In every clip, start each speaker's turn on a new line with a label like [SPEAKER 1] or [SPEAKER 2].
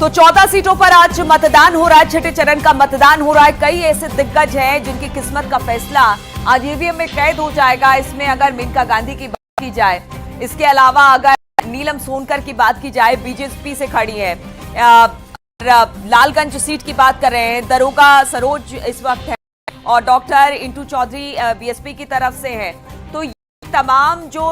[SPEAKER 1] तो 14 सीटों पर आज मतदान हो रहा है, छठे चरण का मतदान हो रहा है। कई ऐसे दिग्गज हैं जिनकी किस्मत का फैसला आज ईवीएम में कैद हो जाएगा। इसमें अगर मेनका गांधी की बात की जाए, इसके अलावा अगर नीलम सोनकर की बात की जाए, बीजेपी से खड़ी है, लालगंज सीट की बात कर रहे हैं, दरोगा सरोज इस वक्त है और डॉक्टर इंटू चौधरी बीएसपी की तरफ से है। तो ये तमाम जो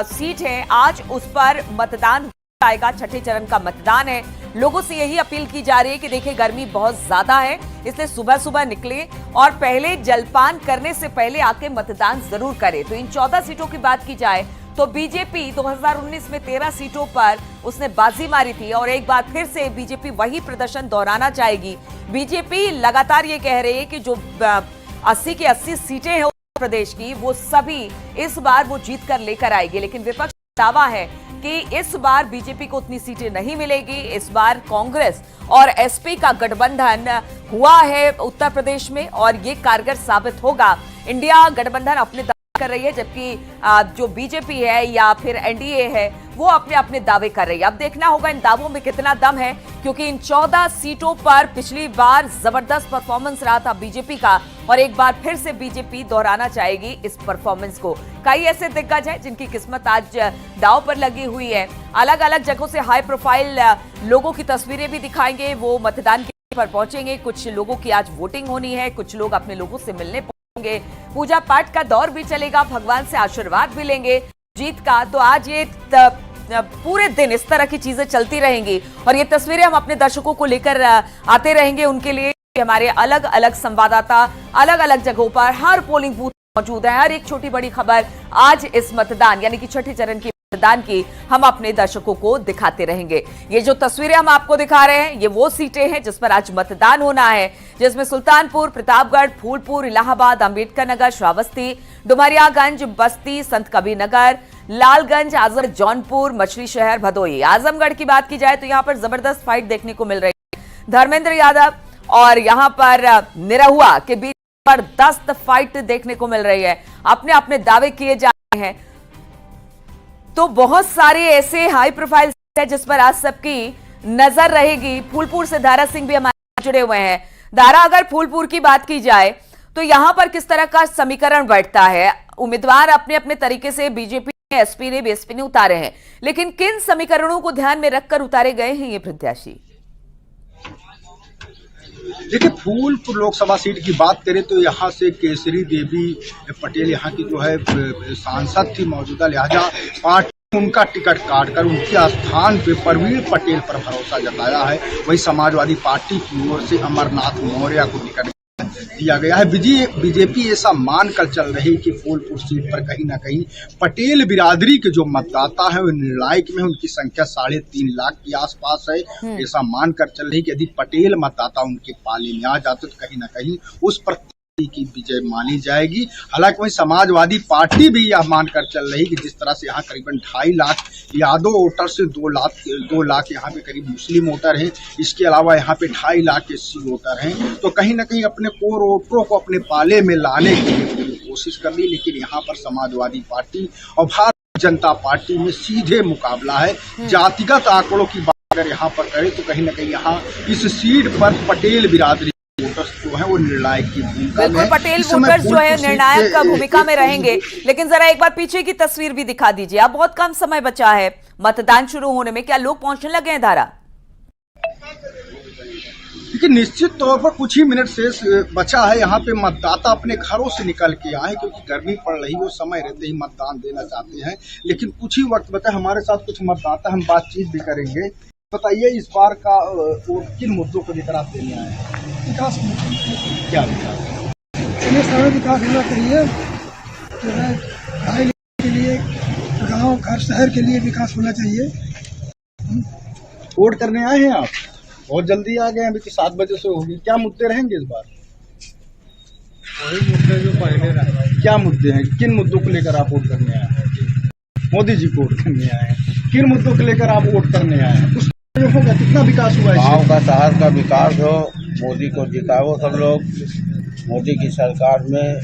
[SPEAKER 1] सीट है आज उस पर मतदान आएगा। छठे चरण का मतदान है। लोगों से यही अपील की जा रही है कि देखिए गर्मी बहुत ज्यादा है, इसलिए सुबह सुबह निकले और पहले जलपान करने से पहले आके मतदान जरूर करें। तो इन 14 सीटों की बात की जाए तो बीजेपी 2019 में 13 सीटों पर उसने बाजी मारी थी और एक बार फिर से बीजेपी वही प्रदर्शन दोहराना चाहेगी। बीजेपी लगातार ये कह रही है कि जो 80 की 80 सीटें हैं उत्तर प्रदेश की, वो सभी इस बार वो जीत कर लेकर आएगी। लेकिन विपक्ष का दावा है कि इस बार बीजेपी को उतनी सीटें नहीं मिलेगी। इस बार कांग्रेस और एसपी का गठबंधन हुआ है उत्तर प्रदेश में और ये कारगर साबित होगा। इंडिया गठबंधन अपने दावे कर रही है, जबकि जो बीजेपी है या फिर एनडीए है वो अपने अपने दावे कर रही है। अब देखना होगा इन दावों में कितना दम है, क्योंकि इन 14 सीटों पर पिछली बार जबरदस्त परफॉर्मेंस रहा था बीजेपी का और एक बार फिर से बीजेपी दोहराना चाहेगी इस परफॉर्मेंस को। कई ऐसे दिग्गज हैं जिनकी किस्मत आज दांव पर लगी हुई है। अलग अलग जगहों से हाई प्रोफाइल लोगों की तस्वीरें भी दिखाएंगे, वो मतदान केंद्र पर पहुंचेंगे। कुछ लोगों की आज वोटिंग होनी है, कुछ लोग अपने लोगों से मिलने पहुंचेंगे। पूजा पाठ का दौर भी चलेगा, भगवान से आशीर्वाद भी लेंगे जीत का। तो आज ये पूरे दिन इस तरह की चीजें चलती रहेंगी और ये तस्वीरें हम अपने दर्शकों को लेकर आते रहेंगे। उनके लिए हमारे अलग अलग संवाददाता अलग अलग जगहों पर हर पोलिंग बूथ मौजूद है। हर एक छोटी बड़ी खबर आज इस मतदान यानी कि छठे चरण की मतदान की हम अपने दर्शकों को दिखाते रहेंगे। ये जो तस्वीरें हम आपको दिखा रहे हैं, ये वो सीटें हैं जिस पर आज मतदान होना है, जिसमें सुल्तानपुर, प्रतापगढ़, फूलपुर, इलाहाबाद, अंबेडकर नगर, श्रावस्ती, डुमरियागंज, बस्ती, संत कबीर नगर, लालगंज, आजर, जौनपुर, मछली शहर, भदोही। आजमगढ़ की बात की जाए तो यहाँ पर जबरदस्त फाइट देखने को मिल रही है। धर्मेंद्र यादव और यहाँ पर निरहुआ के बीच जबरदस्त फाइट देखने को मिल रही है। अपने अपने दावे किए जा रहे हैं। तो बहुत सारे ऐसे हाई प्रोफाइल है जिस पर आज सबकी नजर रहेगी। फूलपुर से धारा सिंह भी हमारे जुड़े हुए हैं। धारा, अगर फूलपुर की बात की जाए तो यहां पर किस तरह का समीकरण बैठता है? उम्मीदवार अपने अपने तरीके से बीजेपी ने, एसपी ने, बीएसपी ने उतारे हैं, लेकिन किन समीकरणों को ध्यान में रखकर उतारे गए हैं ये प्रत्याशी?
[SPEAKER 2] देखिए, फूलपुर लोकसभा सीट की बात करें तो यहाँ से केसरी देवी पटेल यहाँ की जो है सांसद थी मौजूदा, लिहाजा पार्टी उनका टिकट काटकर उनके स्थान पे प्रवीण पटेल पर भरोसा जताया है। वही समाजवादी पार्टी की ओर से अमरनाथ मौर्य को टिकट दिया गया है। बीजेपी ऐसा मानकर चल रही कि फूलपुर सीट पर कहीं ना कहीं पटेल बिरादरी के जो मतदाता है वो निर्णायक में, उनकी संख्या 3.5 लाख के आसपास है। ऐसा मानकर चल रही कि यदि पटेल मतदाता उनके पाले में आ जाते तो कहीं ना कहीं उस पर की विजय मानी जाएगी। हालांकि वही समाजवादी पार्टी भी यह मानकर चल रही कि जिस तरह से यहाँ करीबन 2.5 लाख यादव वोटर से 2 लाख यहाँ पे करीब मुस्लिम वोटर हैं, इसके अलावा यहाँ पे 2.5 लाख एससी वोटर हैं, तो कहीं ना कहीं अपने कोर वोटरों को अपने पाले में लाने की पूरी कोशिश कर ली। लेकिन यहाँ पर समाजवादी पार्टी और भारतीय जनता पार्टी में सीधे मुकाबला है। जातिगत आंकड़ों की बात अगर यहाँ पर करें तो कहीं ना कहीं यहाँ इस सीट पर पटेल बिरादरी वोटर्स जो है वो निर्णायक की भूमिका में,
[SPEAKER 1] बिल्कुल पटेल वोटर्स जो है निर्णायक का भूमिका में रहेंगे। लेकिन जरा एक बार पीछे की तस्वीर भी दिखा दीजिए। अब बहुत कम समय बचा है मतदान शुरू होने में, क्या लोग पहुंचने लगे हैं धारा?
[SPEAKER 2] देखिए, निश्चित तौर पर कुछ ही मिनट शेष बचा है। यहाँ पे मतदाता अपने घरों से निकल के आए क्योंकि गर्मी पड़ रही है, समय रहते ही मतदान देना चाहते हैं। लेकिन कुछ ही वक्त बचा, हमारे साथ कुछ मतदाता, हम बातचीत भी करेंगे। बताइए, इस बार का किन मुद्दों को लेकर आप देने आए हैं?
[SPEAKER 3] विकास।
[SPEAKER 2] क्या विकास?
[SPEAKER 3] सारा विकास होना चाहिए जो है, पढ़ाई के लिए, गांव घर शहर के लिए विकास होना चाहिए।
[SPEAKER 2] वोट करने आए हैं आप? बहुत जल्दी आ गए हैं, अभी तो 7 बजे से होगी। क्या मुद्दे रहेंगे इस बार?
[SPEAKER 3] वही मुद्दे जो पहले रहे।
[SPEAKER 2] क्या मुद्दे हैं? किन मुद्दों को लेकर आप वोट करने आए हैं? मोदी जी को वोट करने आए हैं। किन मुद्दों को लेकर आप वोट करने आए हैं? कुछ होगा, कितना विकास हुआ है?
[SPEAKER 4] गाँव का, शहर का विकास हो, मोदी को जिताओ सब लोग। मोदी की सरकार में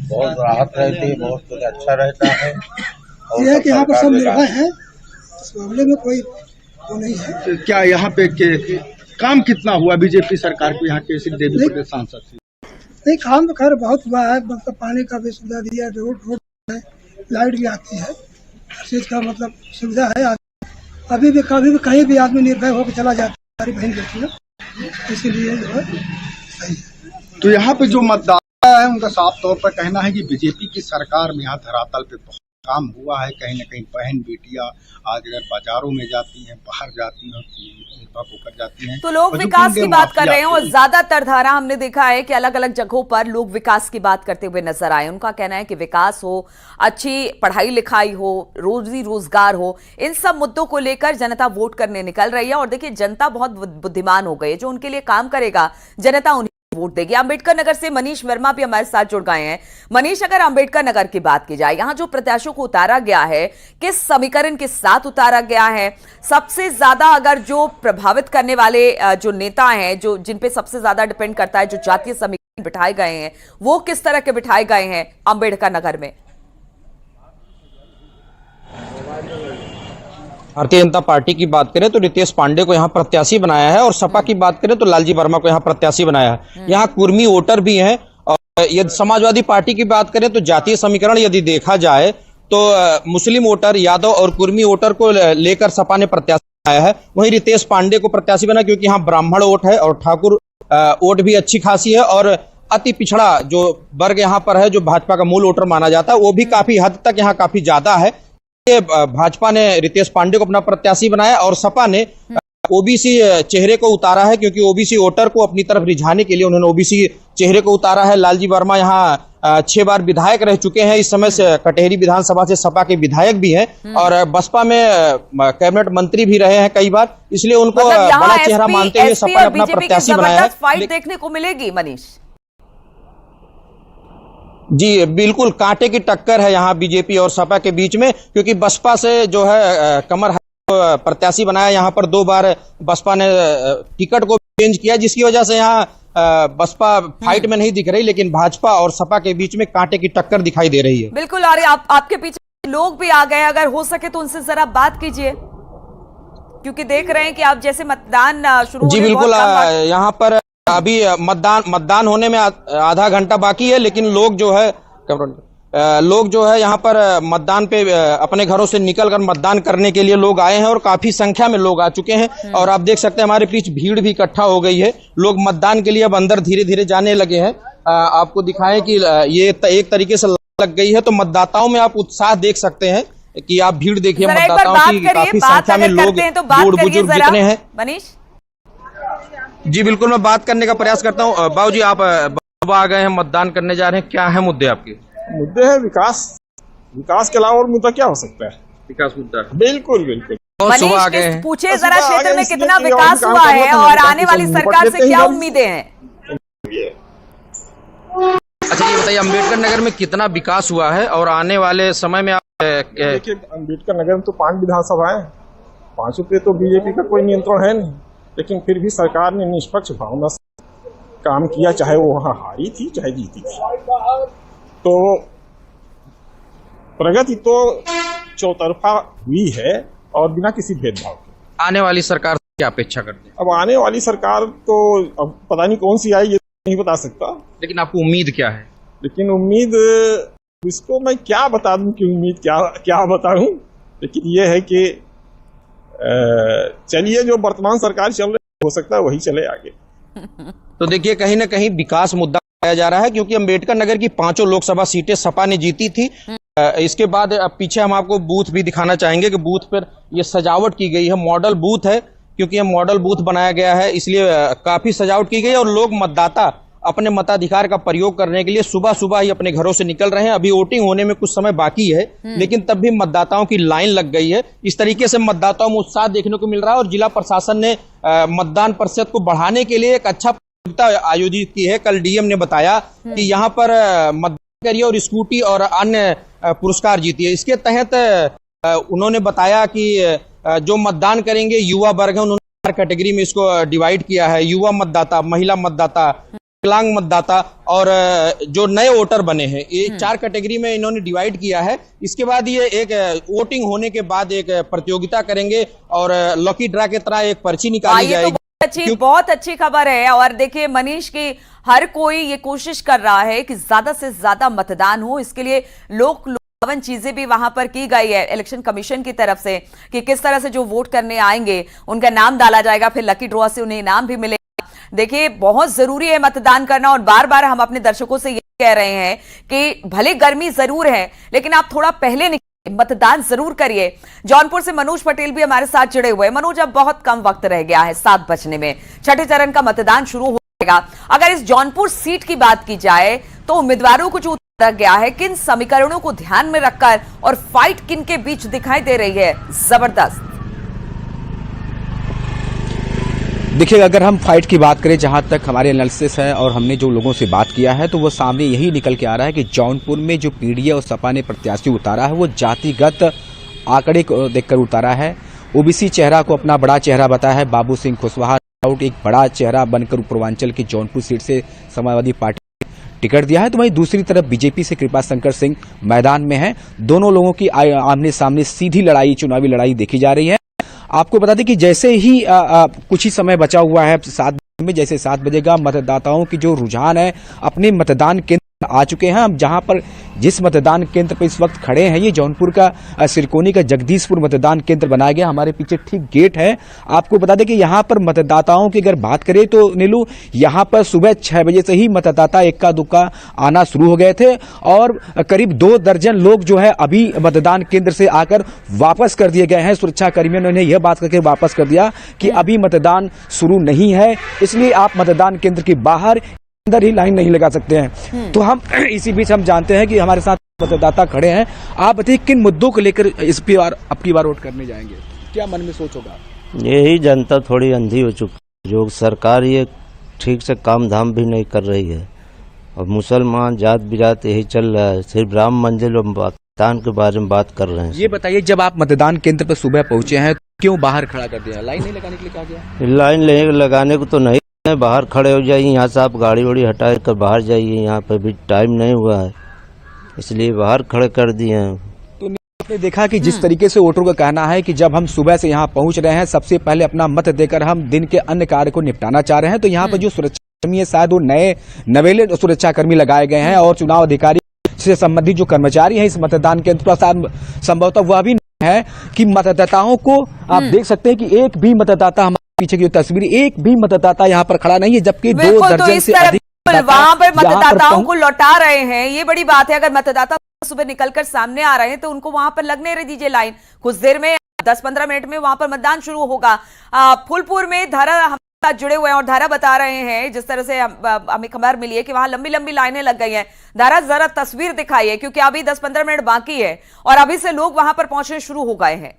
[SPEAKER 4] बहुत राहत रहती है, बहुत कुछ अच्छा रहता है।
[SPEAKER 3] यह है कि यहाँ पर सब निर्भय हैं, इस मामले में कोई वो नहीं है।
[SPEAKER 2] क्या यहाँ पे काम कितना हुआ बीजेपी सरकार को यहाँ केसरी देवी पटेल सांसद से?
[SPEAKER 3] नहीं, काम तो खैर बहुत हुआ है, मतलब पानी का भी सुविधा दिया, रोड है, लाइट भी आती है, हर चीज़ का मतलब सुविधा है। अभी भी कभी भी कहीं भी आदमी निर्भय होकर चला जाता है, हमारी बहन बेटी है, इसीलिए जो है सही है।
[SPEAKER 2] तो यहाँ पे जो मतदाता है उनका साफ तौर पर कहना है कि बीजेपी की सरकार में यहाँ धरातल पे बहुत काम हुआ है। कहीं न कहीं बहन बेटियां आज अगर बाजारों में जाती हैं, बाहर जाती हैं, निर्भर होकर जाती हैं,
[SPEAKER 1] तो लोग विकास की बात कर रहे हैं और ज्यादातर धारा हमने देखा है कि अलग अलग जगहों पर लोग विकास की बात करते हुए नजर आए। उनका कहना है कि विकास हो, अच्छी पढ़ाई लिखाई हो, रोजी रोजगार हो, इन सब मुद्दों को लेकर जनता वोट करने निकल रही है। और देखिए, जनता बहुत बुद्धिमान हो गई है, जो उनके लिए काम करेगा जनता उन्हें वोट देगी। अंबेडकर नगर से मनीष वर्मा भी हमारे साथ जुड़ गए हैं। मनीष, अगर अंबेडकर नगर की बात की जाए, यहां जो प्रत्याशियों को उतारा गया है, किस समीकरण के साथ उतारा गया है? सबसे ज्यादा अगर जो प्रभावित करने वाले जो नेता हैं, जो जिन पे सबसे ज्यादा डिपेंड करता है, जो जातीय समीकरण बिठाए गए हैं, वो किस तरह के बिठाए गए हैं अंबेडकर नगर में?
[SPEAKER 5] भारतीय जनता पार्टी की बात करें तो रितेश पांडे को यहाँ प्रत्याशी बनाया है, और सपा की बात करें तो लालजी वर्मा को यहाँ प्रत्याशी बनाया है। यहाँ कुर्मी वोटर भी हैं, और यदि समाजवादी पार्टी की बात करें तो जातीय समीकरण यदि देखा जाए तो मुस्लिम वोटर, यादव और कुर्मी वोटर को लेकर सपा ने प्रत्याशी बनाया है। वहीं रितेश पांडे को प्रत्याशी बना क्योंकि यहाँ ब्राह्मण वोट है और ठाकुर वोट भी अच्छी खासी है, और अति पिछड़ा जो वर्ग यहाँ पर है, जो भाजपा का मूल वोटर माना जाता है, वो भी काफी हद तक यहाँ काफी ज्यादा है। भाजपा ने रितेश पांडे को अपना प्रत्याशी बनाया और सपा ने ओबीसी चेहरे को उतारा है, क्योंकि ओबीसी वोटर को अपनी तरफ रिझाने के लिए उन्होंने ओबीसी चेहरे को उतारा है। लालजी वर्मा यहाँ 6 बार विधायक रह चुके हैं, इस समय से कटहरी विधानसभा से सपा के विधायक भी हैं, और बसपा में कैबिनेट मंत्री भी रहे हैं कई बार, इसलिए उनको बड़ा चेहरा मानते हुए सपा ने अपना प्रत्याशी बनाया है।
[SPEAKER 1] फाइट देखने को मिलेगी मनीष?
[SPEAKER 5] जी बिल्कुल, कांटे की टक्कर है यहाँ बीजेपी और सपा के बीच में, क्योंकि बसपा से जो है कमर प्रत्याशी बनाया। यहाँ पर 2 बार बसपा ने टिकट को चेंज किया, जिसकी वजह से यहाँ बसपा फाइट में नहीं दिख रही, लेकिन भाजपा और सपा के बीच में कांटे की टक्कर दिखाई दे रही है।
[SPEAKER 1] बिल्कुल, और आपके पीछे लोग भी आ गए, अगर हो सके तो उनसे जरा बात कीजिए, क्योंकि देख रहे हैं कि आप जैसे मतदान शुरू
[SPEAKER 5] जी बिल्कुल, यहाँ पर अभी मतदान होने में आधा घंटा बाकी है, लेकिन लोग जो है यहाँ पर मतदान पे अपने घरों से निकलकर मतदान करने के लिए लोग आए हैं, और काफी संख्या में लोग आ चुके हैं। और आप देख सकते हैं हमारे बीच भीड़ भी इकट्ठा हो गई है, लोग मतदान के लिए अब अंदर धीरे धीरे जाने लगे हैं। आपको दिखाएं कि ये एक तरीके से लग गई है, तो मतदाताओं में आप उत्साह देख सकते हैं कि आप भीड़ देखिए मतदाताओं की, काफी संख्या में लोग, बूढ़ बुजुर्ग जितने हैं।
[SPEAKER 1] मनीष
[SPEAKER 5] जी बिल्कुल, मैं बात करने का प्रयास करता हूँ। बाबू जी, आप आ गए हैं, मतदान करने जा रहे हैं, क्या है मुद्दे आपके?
[SPEAKER 6] मुद्दे है विकास के अलावा और मुद्दा क्या हो सकता है?
[SPEAKER 5] विकास मुद्दा।
[SPEAKER 6] बिल्कुल बिल्कुल।
[SPEAKER 1] मनीष, पूछे जरा क्षेत्र में कितना विकास हुआ है और आने वाली सरकार से क्या उम्मीदें हैं?
[SPEAKER 5] अच्छा ये बताइए, अम्बेडकर नगर में कितना विकास हुआ है और आने वाले समय में आप?
[SPEAKER 6] देखिए, अम्बेडकर नगर में तो 5 विधानसभाएं, 5 पे तो बीजेपी का कोई नियंत्रण है नहीं, लेकिन फिर भी सरकार ने निष्पक्ष भावना से काम किया, चाहे वो वहां हारी थी चाहे जीती थी। तो प्रगति तो चौतरफा हुई है और बिना किसी भेदभाव के।
[SPEAKER 5] आने वाली सरकार से क्या अपेक्षा करते हैं?
[SPEAKER 6] अब आने वाली सरकार तो अब पता नहीं कौन सी आई, ये नहीं बता सकता,
[SPEAKER 5] लेकिन आपको उम्मीद क्या है?
[SPEAKER 6] लेकिन उम्मीद इसको मैं क्या बता दूं कि उम्मीद क्या बताऊं, लेकिन ये है कि चलिए जो वर्तमान सरकार चल रही है, हो सकता है वही चले आगे।
[SPEAKER 5] तो देखिए, कहीं ना कहीं विकास मुद्दा उठाया जा रहा है, क्योंकि अम्बेडकर नगर की 5 लोकसभा सीटें सपा ने जीती थी। इसके बाद अब पीछे हम आपको बूथ भी दिखाना चाहेंगे कि बूथ पर ये सजावट की गई है, मॉडल बूथ है, क्योंकि ये मॉडल बूथ बनाया गया है, इसलिए काफी सजावट की गई और लोग मतदाता अपने मताधिकार का प्रयोग करने के लिए सुबह सुबह ही अपने घरों से निकल रहे हैं। अभी वोटिंग होने में कुछ समय बाकी है, लेकिन तब भी मतदाताओं की लाइन लग गई है। इस तरीके से मतदाताओं में उत्साह देखने को मिल रहा है, और जिला प्रशासन ने मतदान प्रतिशत को बढ़ाने के लिए एक अच्छा प्रतियोगिता आयोजित की है। कल डीएम ने बताया कि यहाँ पर मतदान करिए और स्कूटी और अन्य पुरस्कार जीतिए। इसके तहत उन्होंने बताया कि जो मतदान करेंगे युवा वर्ग है, उन्होंने 4 कैटेगरी में इसको डिवाइड किया है: युवा मतदाता, महिला मतदाता, विकलांग मतदाता और जो नए वोटर बने हैं, ये 4 कैटेगरी में इन्होंने डिवाइड किया है। इसके बाद ये एक वोटिंग होने के बाद एक प्रतियोगिता करेंगे और लकी ड्रा की तरह एक पर्ची निकाली जाएगी।
[SPEAKER 1] बहुत अच्छी खबर है। और देखिए मनीष की हर कोई ये कोशिश कर रहा है कि ज्यादा से ज्यादा मतदान हो, इसके लिए लुभावन चीजें भी वहां पर की गई है इलेक्शन कमीशन की तरफ से कि किस तरह से जो वोट करने आएंगे उनका नाम डाला जाएगा, फिर लकी ड्रॉ से उन्हें इनाम भी मिलेगा। देखिए बहुत जरूरी है मतदान करना और बार बार हम अपने दर्शकों से ये कह रहे हैं कि भले गर्मी जरूर है लेकिन आप थोड़ा पहले निकलिए, मतदान जरूर करिए। जौनपुर से मनोज पटेल भी हमारे साथ जुड़े हुए हैं। मनोज, अब बहुत कम वक्त रह गया है, 7 बजने में छठे चरण का मतदान शुरू हो जाएगा। अगर इस जौनपुर सीट की बात की जाए तो उम्मीदवारों को जो उतारा गया है, किन समीकरणों को ध्यान में रखकर और फाइट किन के बीच दिखाई दे रही है? जबरदस्त।
[SPEAKER 7] देखिए, अगर हम फाइट की बात करें, जहां तक हमारे एनालिसिस है और हमने जो लोगों से बात किया है, तो वो सामने यही निकल के आ रहा है कि जौनपुर में जो पीडीए और सपा ने प्रत्याशी उतारा है वो जातिगत आंकड़े को देखकर उतारा है। ओबीसी चेहरा को अपना बड़ा चेहरा बताया है। बाबू सिंह कुशवाहा एक बड़ा चेहरा बनकर पूर्वांचल की जौनपुर सीट से समाजवादी पार्टी टिकट दिया है। तो वहीं दूसरी तरफ बीजेपी से कृपा शंकर सिंह मैदान में है। दोनों लोगों की आमने सामने सीधी लड़ाई, चुनावी लड़ाई देखी जा रही है। आपको बता दें कि जैसे ही कुछ ही समय बचा हुआ है 7 बजे में, जैसे 7 बजेगा, मतदाताओं की जो रुझान है अपने मतदान केंद्र आ चुके हैं। हम जहां पर जिस मतदान केंद्र पर इस वक्त खड़े हैं, ये जौनपुर का सिरकोनी का जगदीशपुर मतदान केंद्र बनाया गया। हमारे पीछे ठीक गेट है। आपको बता दें कि यहाँ पर मतदाताओं की अगर बात करें तो नीलू, यहाँ पर सुबह 6 बजे से ही मतदाता इक्का दुक्का आना शुरू हो गए थे और करीब 2 दर्जन लोग जो है अभी मतदान केंद्र से आकर वापस कर दिए गए हैं। सुरक्षा कर्मियों ने उन्हें यह बात करके वापस कर दिया कि अभी मतदान शुरू नहीं है, इसलिए आप मतदान केंद्र के बाहर अंदर ही लाइन नहीं लगा सकते हैं। तो हम इसी बीच हम जानते हैं कि हमारे साथ मतदाता खड़े हैं। आप बताइए किन मुद्दों को लेकर इस बार अब की बार वोट करने जाएंगे? क्या मन में सोच होगा?
[SPEAKER 4] यही जनता थोड़ी अंधी हो चुकी है। जो सरकार ये ठीक से काम धाम भी नहीं कर रही है और मुसलमान जात बिरात यही चल रहा है। सिर्फ राम मंदिर और मतदान के बारे में बात कर रहे हैं।
[SPEAKER 7] ये बताइए, जब आप मतदान केंद्र पर सुबह पहुंचे हैं, क्यों बाहर खड़ा कर दिया? लाइन नहीं लगाने के लिए कहा गया?
[SPEAKER 4] लाइन लगाने को तो नहीं, बाहर खड़े हो जाइए। यहाँ से आप गाड़ी वाड़ी हटा कर बाहर जाइए। यहाँ पर भी टाइम नहीं हुआ है, इसलिए बाहर खड़े कर दिए हैं।
[SPEAKER 7] तो आपने देखा कि जिस तरीके से वोटरों का कहना है कि जब हम सुबह से यहाँ पहुंच रहे हैं, सबसे पहले अपना मत देकर हम दिन के अन्य कार्य को निपटाना चाह रहे हैं। तो यहाँ पर जो सुरक्षाकर्मी है, शायद वो नवेले सुरक्षाकर्मी लगाए गए हैं और चुनाव अधिकारी से संबंधित जो कर्मचारी हैं इस मतदान केंद्र पर, संभवतः वह भी नहीं है कि मतदाताओं को आप देख सकते हैं कि एक भी मतदाता, पीछे की तस्वीर, एक भी मतदाता यहाँ पर खड़ा नहीं है, जबकि 2 दर्जन से अधिक
[SPEAKER 1] वहां पर मतदाताओं को लौटा रहे हैं। ये बड़ी बात है। अगर मतदाता सुबह निकलकर सामने आ रहे हैं तो उनको वहां पर लगने रह दीजिए लाइन। कुछ देर में 10-15 मिनट में वहां पर मतदान शुरू होगा। फूलपुर में धारा हमारे साथ जुड़े हुए हैं और धारा बता रहे हैं, जिस तरह से हमें खबर मिली है कि वहां लंबी लंबी लाइनें लग गई हैं। धारा जरा तस्वीर दिखाइए, क्योंकि अभी 10-15 मिनट बाकी है और अभी से लोग वहां पर पहुंचने शुरू हो गए हैं।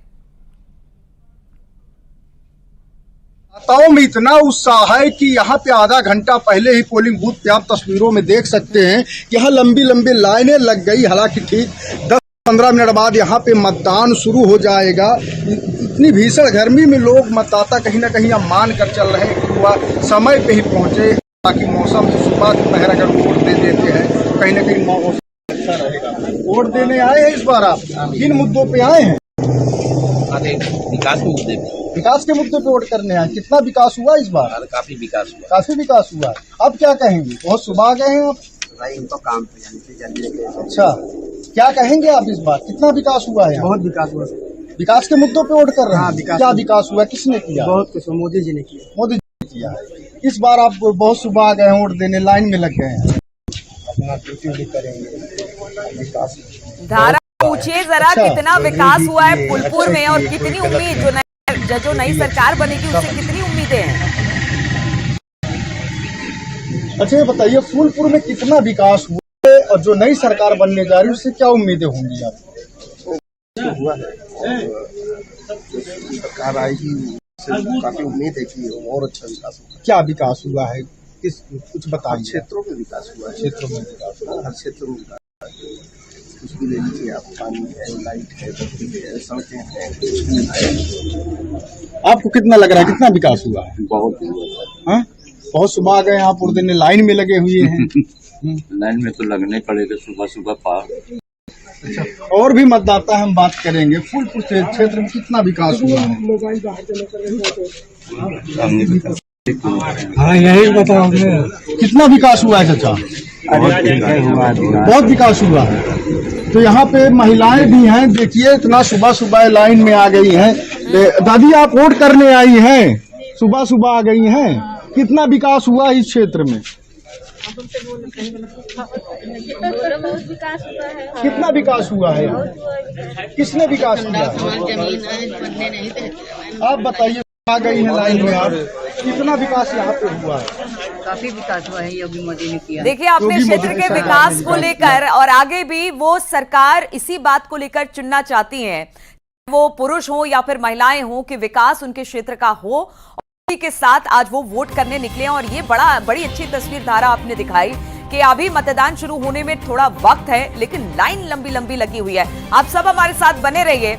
[SPEAKER 2] मतदाताओं में इतना उत्साह है कि यहाँ पे आधा घंटा पहले ही पोलिंग बूथ पे आप तस्वीरों में देख सकते हैं कि यहाँ लंबी लंबी लाइनें लग गई। हालांकि ठीक 10-15 मिनट बाद यहाँ पे मतदान शुरू हो जाएगा। इतनी भीषण गर्मी में लोग मतदाता कहीं ना कहीं अब मान कर चल रहे हैं कि वह समय पे ही पहुंचे, ताकि मौसम सुबह दोपहर अगर वोट दे देते हैं कहीं ना कहीं मौसम अच्छा रहेगा। वोट देने आए हैं इस बार आप, किन मुद्दों पे आए हैं? विकास के मुद्दे पे वोट करने आए। कितना विकास हुआ इस बार?
[SPEAKER 4] काफी विकास हुआ।
[SPEAKER 2] काफी विकास हुआ। अब क्या कहेंगे? बहुत सुबह गए हैं आप?
[SPEAKER 4] भाई इनको काम पे जाने।
[SPEAKER 2] अच्छा, क्या कहेंगे आप इस बार? कितना विकास हुआ है?
[SPEAKER 8] बहुत विकास हुआ।
[SPEAKER 2] विकास के मुद्दों पे वोट कर रहे हैं। क्या विकास हुआ? किसने किया?
[SPEAKER 8] बहुत कुछ मोदी जी ने किया।
[SPEAKER 2] मोदी जी ने किया है। इस बार आप बहुत सुबह गए हैं वोट देने, लाइन में लग गए हैं। अपना ड्यूटी भी करेंगे। विकास
[SPEAKER 1] धारा पूछिए जरा, कितना विकास हुआ है फूलपुर में और कितनी उम्मीद जो नई सरकार बनेगी उससे कितनी उम्मीदें हैं?
[SPEAKER 2] अच्छा, ये बताइए फूलपुर में कितना विकास हुआ है और जो नई सरकार बनने जा रही है उससे क्या उम्मीदें होंगी आपको?
[SPEAKER 8] हुआ है, सरकार आएगी, काफी उम्मीद है कि और अच्छा विकास होगा।
[SPEAKER 2] क्या विकास हुआ है? किस कुछ बताइए।
[SPEAKER 8] क्षेत्रों में विकास हुआ है।
[SPEAKER 2] क्षेत्रों में विकास हुआ,
[SPEAKER 8] हर क्षेत्र में विकास। कुछ भी ले लीजिए आप, पानी है, लाइट है, बत्ती है, सड़कें हैं, स्कूल है।
[SPEAKER 2] आपको कितना लग रहा है, कितना विकास हुआ है?
[SPEAKER 8] बहुत हुआ है।
[SPEAKER 2] हाँ, बहुत सुबह आ गए यहाँ पूरे दिन लाइन में लगे हुए हैं।
[SPEAKER 4] लाइन में तो लगने पड़ेगा सुबह सुबह पार।
[SPEAKER 2] और भी मतदाता हम बात करेंगे, फूलपुर क्षेत्र में कितना विकास हुआ है?
[SPEAKER 3] हाँ यही बताओ
[SPEAKER 2] कितना विकास हुआ है चाचा? बहुत विकास हुआ है। तो यहाँ पे महिलाएं भी हैं, देखिए इतना सुबह सुबह लाइन में आ गई हैं। दादी आप वोट करने आई हैं, सुबह सुबह आ गई हैं, कितना विकास हुआ इस क्षेत्र में? कितना विकास हुआ है? किसने विकास किया? आप बताइए, आ गई है लाइन में आप, कितना विकास यहाँ पे हुआ है?
[SPEAKER 9] काफी विकास हुआ है योगी मोदी ने किया।
[SPEAKER 1] देखिए अपने क्षेत्र के विकास को लेकर और आगे भी वो सरकार इसी बात को लेकर चुनना चाहती है, वो पुरुष हो या फिर महिलाएं हो, कि विकास उनके क्षेत्र का हो। और इसी के साथ आज वो वोट करने निकले और ये बड़ी अच्छी तस्वीर धारा आपने दिखाई कि अभी मतदान शुरू होने में थोड़ा वक्त है, लेकिन लाइन लंबी लंबी लगी हुई है। आप सब हमारे साथ बने रहिए।